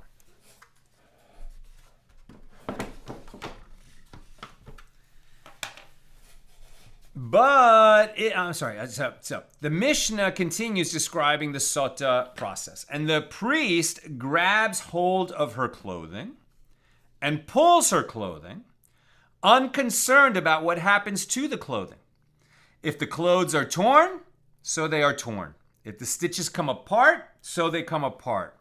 But so the Mishnah continues describing the Sotah process, and the priest grabs hold of her clothing and pulls her clothing, unconcerned about what happens to the clothing. If the clothes are torn, so they are torn. If the stitches come apart, so they come apart.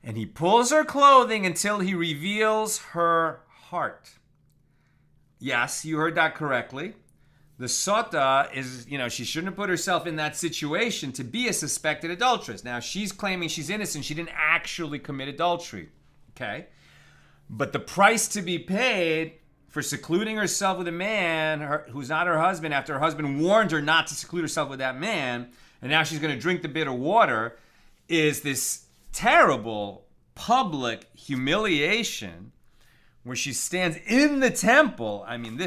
And he pulls her clothing until he reveals her heart. Yes, you heard that correctly. The Sotah is, she shouldn't have put herself in that situation to be a suspected adulteress. Now, she's claiming she's innocent. She didn't actually commit adultery. Okay? But the price to be paid for secluding herself with a man who's not her husband after her husband warned her not to seclude herself with that man, and now she's going to drink the bitter water, is this terrible public humiliation where she stands in the temple. I mean,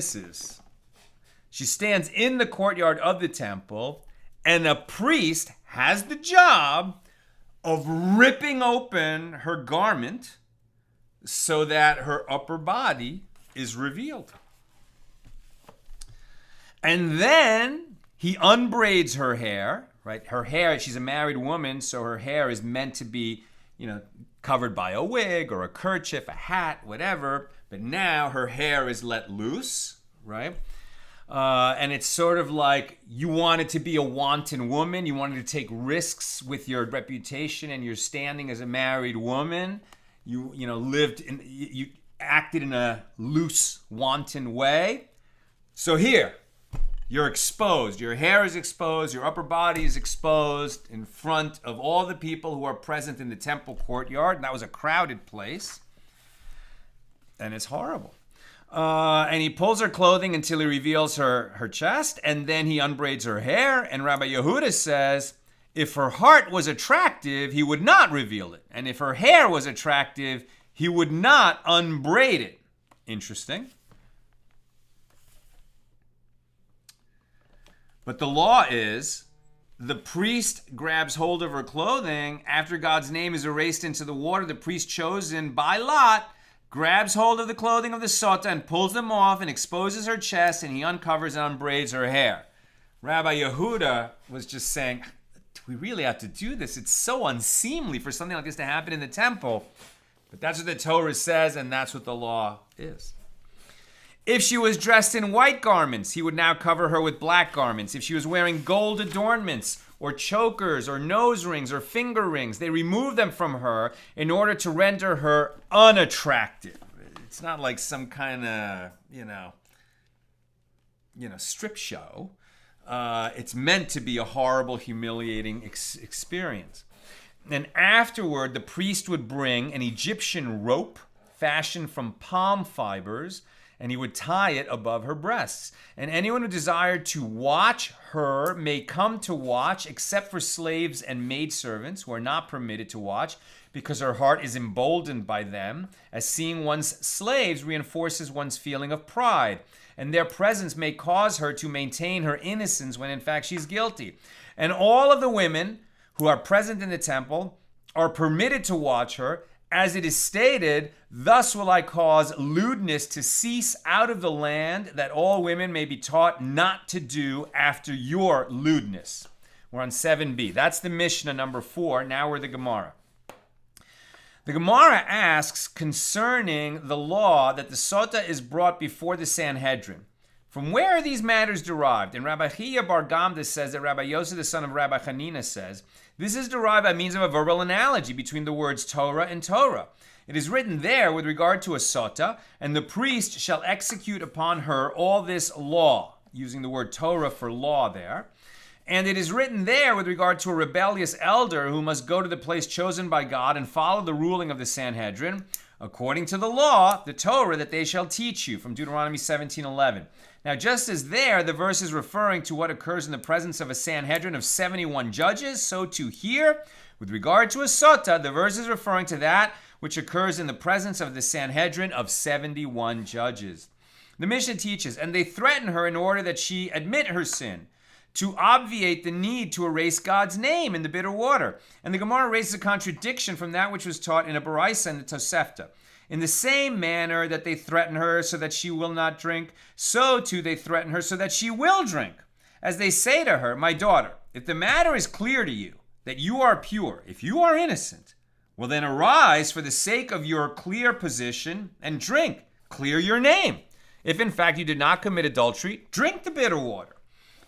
she stands in the courtyard of the temple, and a priest has the job of ripping open her garment so that her upper body is revealed. And then he unbraids her hair, right? Her hair, she's a married woman, so her hair is meant to be, covered by a wig or a kerchief, a hat, whatever. But now her hair is let loose, right? And it's sort of like you wanted to be a wanton woman. You wanted to take risks with your reputation and your standing as a married woman. You acted in a loose, wanton way. So here, you're exposed. Your hair is exposed. Your upper body is exposed in front of all the people who are present in the temple courtyard. And that was a crowded place. And it's horrible. And he pulls her clothing until he reveals her chest. And then he unbraids her hair. And Rabbi Yehuda says, if her heart was attractive, he would not reveal it. And if her hair was attractive, he would not unbraid it. Interesting. But the law is, the priest grabs hold of her clothing. After God's name is erased into the water, the priest chosen by lot grabs hold of the clothing of the Sotah and pulls them off and exposes her chest, and he uncovers and unbraids her hair. Rabbi Yehuda was just saying, do we really have to do this? It's so unseemly for something like this to happen in the temple. But that's what the Torah says, and that's what the law is. If she was dressed in white garments, he would now cover her with black garments. If she was wearing gold adornments or chokers or nose rings or finger rings, they remove them from her in order to render her unattractive. It's not like some kind of, strip show. It's meant to be a horrible, humiliating experience. And afterward, the priest would bring an Egyptian rope fashioned from palm fibers and he would tie it above her breasts. And anyone who desired to watch her may come to watch, except for slaves and maidservants who are not permitted to watch, because her heart is emboldened by them, as seeing one's slaves reinforces one's feeling of pride, and their presence may cause her to maintain her innocence when in fact she's guilty. And all of the women who are present in the temple are permitted to watch her, as it is stated, thus will I cause lewdness to cease out of the land, that all women may be taught not to do after your lewdness. We're on 7b. That's the Mishnah number 4. Now we're the Gemara. The Gemara asks concerning the law that the Sotah is brought before the Sanhedrin. From where are these matters derived? And Rabbi Chia bar Gamda says that Rabbi Yosef, the son of Rabbi Hanina, says, this is derived by means of a verbal analogy between the words Torah and Torah. It is written there with regard to a Sotah, and the priest shall execute upon her all this law, using the word Torah for law there. And it is written there with regard to a rebellious elder who must go to the place chosen by God and follow the ruling of the Sanhedrin, according to the law, the Torah, that they shall teach you, from Deuteronomy 17:11. Now, just as there, the verse is referring to what occurs in the presence of a Sanhedrin of 71 judges, so too here, with regard to a Sotah, the verse is referring to that which occurs in the presence of the Sanhedrin of 71 judges. The Mishnah teaches, and they threaten her in order that she admit her sin, to obviate the need to erase God's name in the bitter water. And the Gemara raises a contradiction from that which was taught in a Baraisa and the Tosefta. In the same manner that they threaten her so that she will not drink, so too they threaten her so that she will drink. As they say to her, my daughter, if the matter is clear to you, that you are pure, if you are innocent, well then arise for the sake of your clear position and drink, clear your name. If in fact you did not commit adultery, drink the bitter water.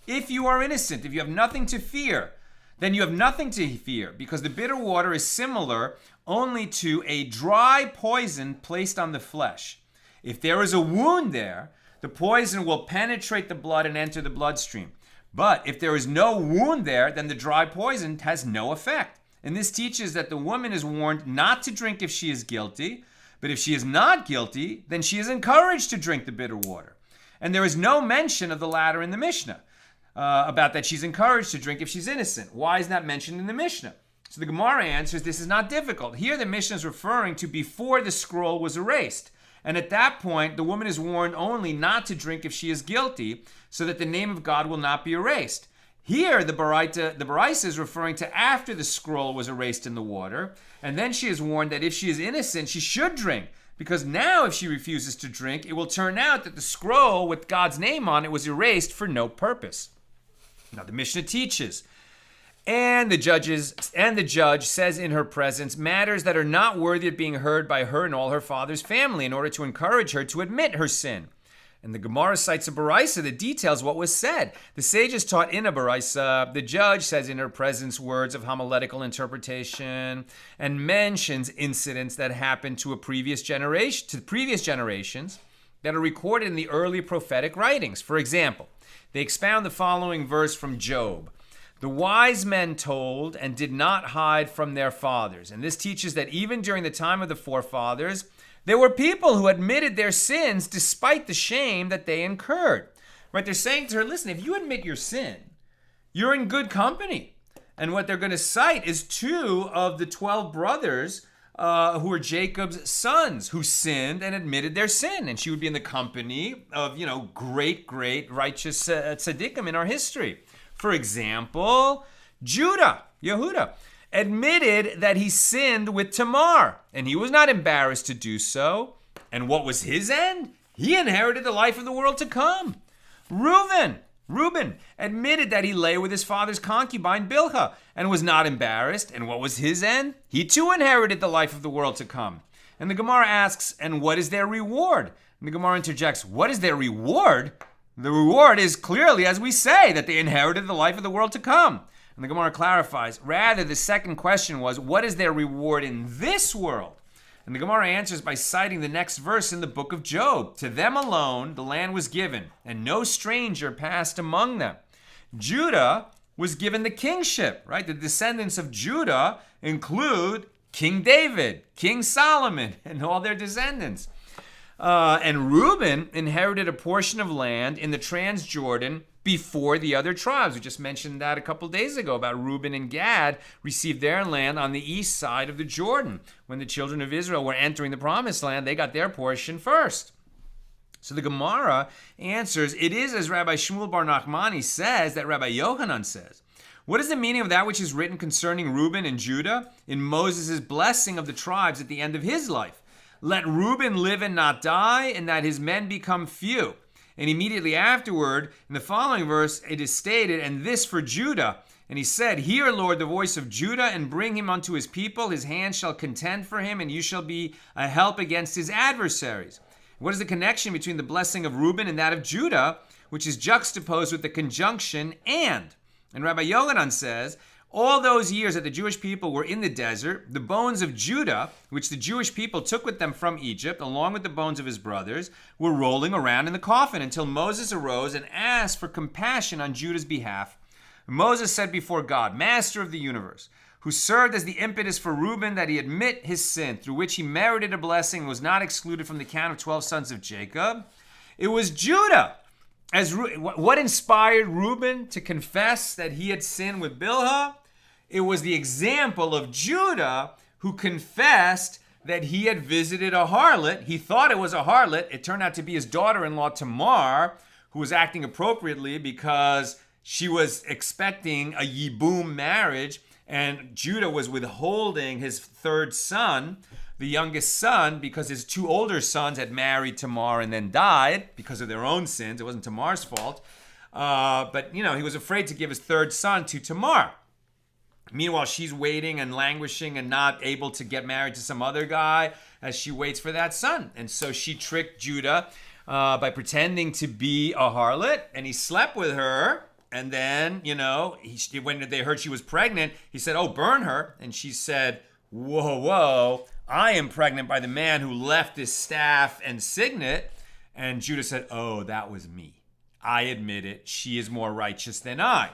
If you are innocent, if you have nothing to fear, then you have nothing to fear, because the bitter water is similar only to a dry poison placed on the flesh. If there is a wound there, the poison will penetrate the blood and enter the bloodstream. But if there is no wound there, then the dry poison has no effect. And this teaches that the woman is warned not to drink if she is guilty, but if she is not guilty, then she is encouraged to drink the bitter water. And there is no mention of the latter in the Mishnah, about that she's encouraged to drink if she's innocent. Why is that mentioned in the Mishnah? So the Gemara answers, this is not difficult. Here the Mishnah is referring to before the scroll was erased. And at that point, the woman is warned only not to drink if she is guilty, so that the name of God will not be erased. Here, the Baraisa is referring to after the scroll was erased in the water, and then she is warned that if she is innocent, she should drink, because now if she refuses to drink, it will turn out that the scroll with God's name on it was erased for no purpose. Now the Mishnah teaches, and the judge says in her presence matters that are not worthy of being heard by her and all her father's family, in order to encourage her to admit her sin. And the Gemara cites a Baraisa that details what was said. The sages taught in a Baraisa, the judge says in her presence words of homiletical interpretation and mentions incidents that happened to previous generations that are recorded in the early prophetic writings. For example, they expound the following verse from Job. The wise men told and did not hide from their fathers. And this teaches that even during the time of the forefathers, there were people who admitted their sins despite the shame that they incurred. Right? They're saying to her, listen, if you admit your sin, you're in good company. And what they're going to cite is 2 of the 12 brothers who were Jacob's sons, who sinned and admitted their sin. And she would be in the company of, great righteous tzaddikim in our history. For example, Yehuda, admitted that he sinned with Tamar, and he was not embarrassed to do so. And what was his end? He inherited the life of the world to come. Reuben admitted that he lay with his father's concubine Bilhah and was not embarrassed. And what was his end? He too inherited the life of the world to come. And the Gemara asks, and what is their reward? And the Gemara interjects, what is their reward? The reward is clearly, as we say, that they inherited the life of the world to come. And the Gemara clarifies, rather the second question was, what is their reward in this world? And the Gemara answers by citing the next verse in the book of Job. To them alone the land was given, and no stranger passed among them. Judah was given the kingship, right? The descendants of Judah include King David, King Solomon, and all their descendants. And Reuben inherited a portion of land in the Transjordan before the other tribes. We just mentioned that a couple days ago about Reuben and Gad received their land on the east side of the Jordan. When the children of Israel were entering the promised land, they got their portion first. So the Gemara answers, it is as Rabbi Shmuel Bar Nachmani says that Rabbi Yochanan says. What is the meaning of that which is written concerning Reuben and Judah in Moses' blessing of the tribes at the end of his life? Let Reuben live and not die, and that his men become few. And immediately afterward, in the following verse, it is stated, and this for Judah. And he said, hear, Lord, the voice of Judah, and bring him unto his people. His hand shall contend for him, and you shall be a help against his adversaries. What is the connection between the blessing of Reuben and that of Judah, which is juxtaposed with the conjunction and? And Rabbi Yochanan says, all those years that the Jewish people were in the desert, the bones of Judah, which the Jewish people took with them from Egypt, along with the bones of his brothers, were rolling around in the coffin until Moses arose and asked for compassion on Judah's behalf. Moses said before God, Master of the universe, who served as the impetus for Reuben that he admit his sin, through which he merited a blessing and was not excluded from the count of 12 sons of Jacob. It was Judah. What inspired Reuben to confess that he had sinned with Bilhah? It was the example of Judah who confessed that he had visited a harlot. He thought it was a harlot. It turned out to be his daughter-in-law Tamar, who was acting appropriately because she was expecting a Yibum marriage, and Judah was withholding his third son, the youngest son, because his two older sons had married Tamar and then died because of their own sins. It wasn't Tamar's fault. But he was afraid to give his third son to Tamar. Meanwhile, she's waiting and languishing and not able to get married to some other guy as she waits for that son. And so she tricked Judah by pretending to be a harlot, and he slept with her. And then, when they heard she was pregnant, he said, oh, burn her. And she said, whoa, I am pregnant by the man who left this staff and signet. And Judah said, oh, that was me. I admit it. She is more righteous than I.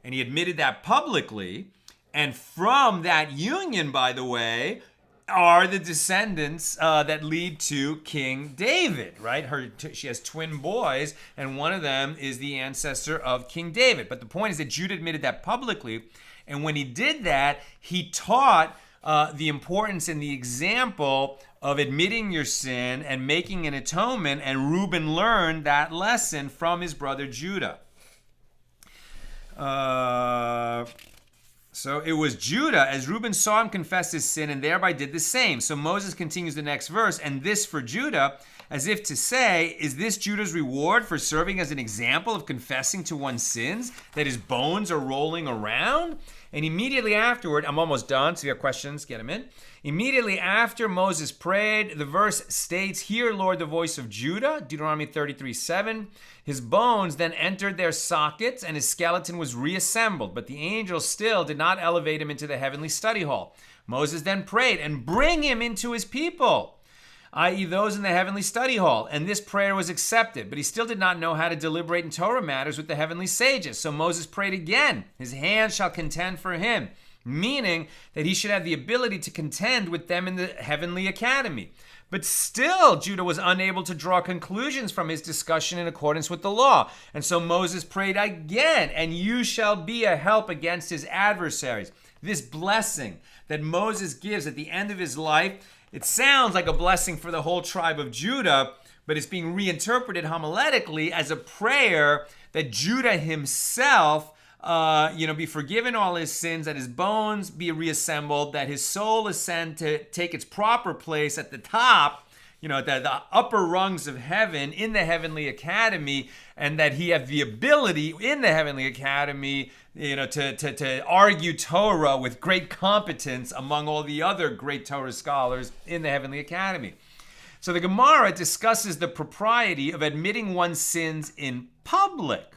And he admitted that publicly. And from that union, by the way, are the descendants that lead to King David, right? She has twin boys, and one of them is the ancestor of King David. But the point is that Judah admitted that publicly. And when he did that, he taught the importance and the example of admitting your sin and making an atonement. And Reuben learned that lesson from his brother Judah. So it was Judah, as Reuben saw him confess his sin and thereby did the same. So Moses continues the next verse, and this for Judah, as if to say, is this Judah's reward for serving as an example of confessing to one's sins, that his bones are rolling around? And immediately afterward, I'm almost done, so if you have questions, get them in. Immediately after Moses prayed, the verse states, hear, Lord, the voice of Judah, Deuteronomy 33:7. His bones then entered their sockets, and his skeleton was reassembled, but the angel still did not elevate him into the heavenly study hall. Moses then prayed, and bring him into his people, i.e. those in the heavenly study hall. And this prayer was accepted, but he still did not know how to deliberate in Torah matters with the heavenly sages. So Moses prayed again, his hand shall contend for him, meaning that he should have the ability to contend with them in the heavenly academy. But still, Judah was unable to draw conclusions from his discussion in accordance with the law. And so Moses prayed again, and you shall be a help against his adversaries. This blessing that Moses gives at the end of his life, it sounds like a blessing for the whole tribe of Judah, but it's being reinterpreted homiletically as a prayer that Judah himself be forgiven all his sins, that his bones be reassembled, that his soul ascend to take its proper place at the top, the upper rungs of heaven in the heavenly academy, and that he have the ability in the heavenly academy, to argue Torah with great competence among all the other great Torah scholars in the heavenly academy. So the Gemara discusses the propriety of admitting one's sins in public.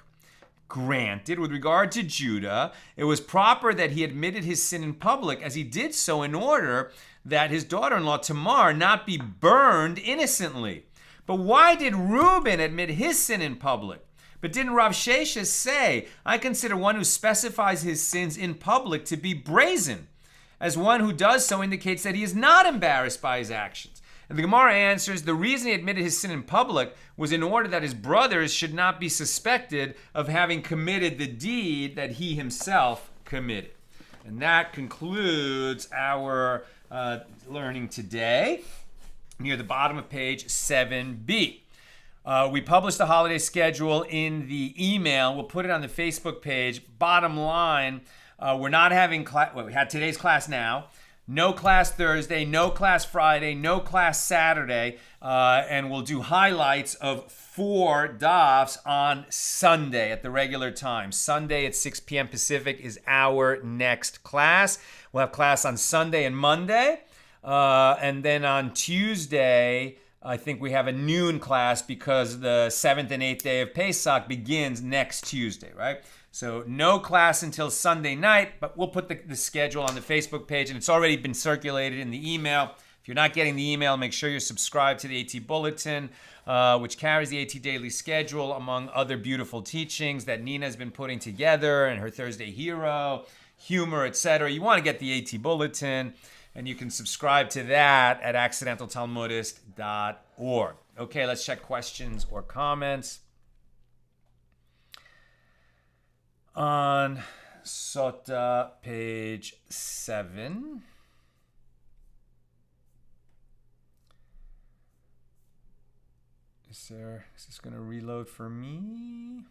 Granted, with regard to Judah, it was proper that he admitted his sin in public, as he did so in order that his daughter-in-law Tamar not be burned innocently. But why did Reuben admit his sin in public? But didn't Rav Sheshes say, I consider one who specifies his sins in public to be brazen, as one who does so indicates that he is not embarrassed by his actions. And the Gemara answers, the reason he admitted his sin in public was in order that his brothers should not be suspected of having committed the deed that he himself committed. And that concludes our learning today. Near the bottom of page 7b. We published the holiday schedule in the email. We'll put it on the Facebook page. Bottom line, we're not having class. Well, we had today's class now. No class Thursday, no class Friday, no class Saturday, and we'll do highlights of 4 dafs on Sunday at the regular time. Sunday at 6 p.m. Pacific is our next class. We'll have class on Sunday and Monday, and then on Tuesday, I think we have a noon class because the 7th and 8th day of Pesach begins next Tuesday, right? So no class until Sunday night, but we'll put the schedule on the Facebook page, and it's already been circulated in the email. If you're not getting the email, make sure you're subscribed to the AT Bulletin, which carries the AT Daily Schedule, among other beautiful teachings that Nina has been putting together, and her Thursday Hero, humor, etc. You want to get the AT Bulletin, and you can subscribe to that at accidentaltalmudist.org. Okay, let's check questions or comments. On Sotah, page 7. Is this going to reload for me?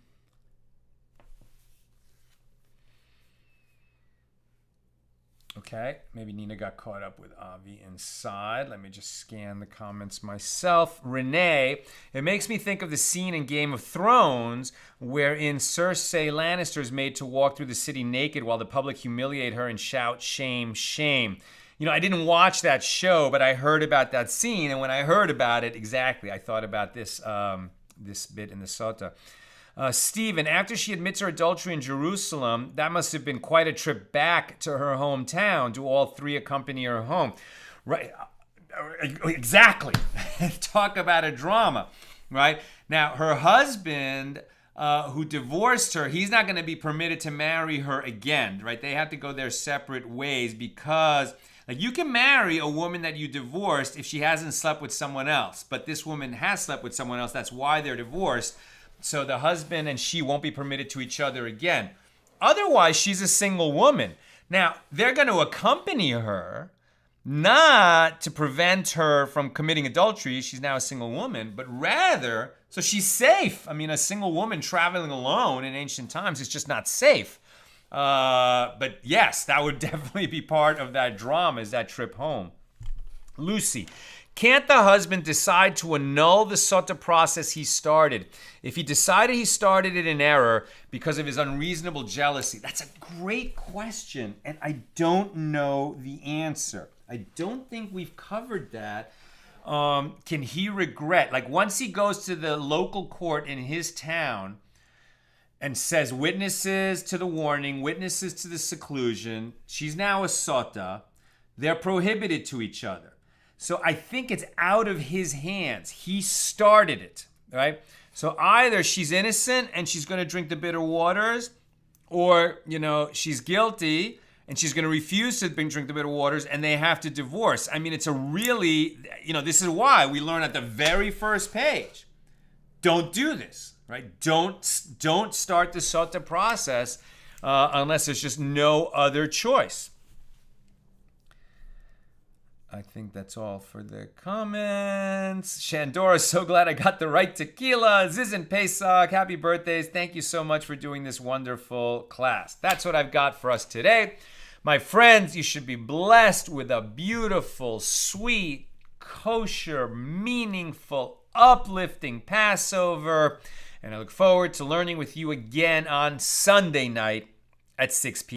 Okay, maybe Nina got caught up with Avi inside. Let me just scan the comments myself. Renee, it makes me think of the scene in Game of Thrones wherein Cersei Lannister is made to walk through the city naked while the public humiliate her and shout, shame, shame. You know, I didn't watch that show, but I heard about that scene, and when I heard about it, exactly, I thought about this bit in the Sotah. Stephen, after she admits her adultery in Jerusalem, that must have been quite a trip back to her hometown. Do all 3 accompany her home? Right, exactly. Talk about a drama, right? Now, her husband, who divorced her, he's not going to be permitted to marry her again, right? They have to go their separate ways because, like, you can marry a woman that you divorced if she hasn't slept with someone else, but this woman has slept with someone else. That's why they're divorced. So the husband and she won't be permitted to each other again. Otherwise, she's a single woman. Now, they're going to accompany her, not to prevent her from committing adultery. She's now a single woman, but rather, so she's safe. I mean, a single woman traveling alone in ancient times is just not safe. But yes, that would definitely be part of that drama, is that trip home. Lucy, can't the husband decide to annul the Sotah process he started if he decided he started it in error because of his unreasonable jealousy? That's a great question, and I don't know the answer. I don't think we've covered that. Can he regret, like once he goes to the local court in his town and says witnesses to the warning, witnesses to the seclusion, she's now a Sotah, they're prohibited to each other. So I think it's out of his hands. He started it, right? So either she's innocent and she's going to drink the bitter waters, or, you know, she's guilty and she's going to refuse to drink the bitter waters and they have to divorce. I mean, it's a really, you know, this is why we learn at the very first page, don't do this, right? Don't start the Sotah process unless there's just no other choice. I think that's all for the comments. Shandora, so glad I got the right tequila. Zizin Pesach, happy birthdays. Thank you so much for doing this wonderful class. That's what I've got for us today. My friends, you should be blessed with a beautiful, sweet, kosher, meaningful, uplifting Passover. And I look forward to learning with you again on Sunday night at 6 p.m.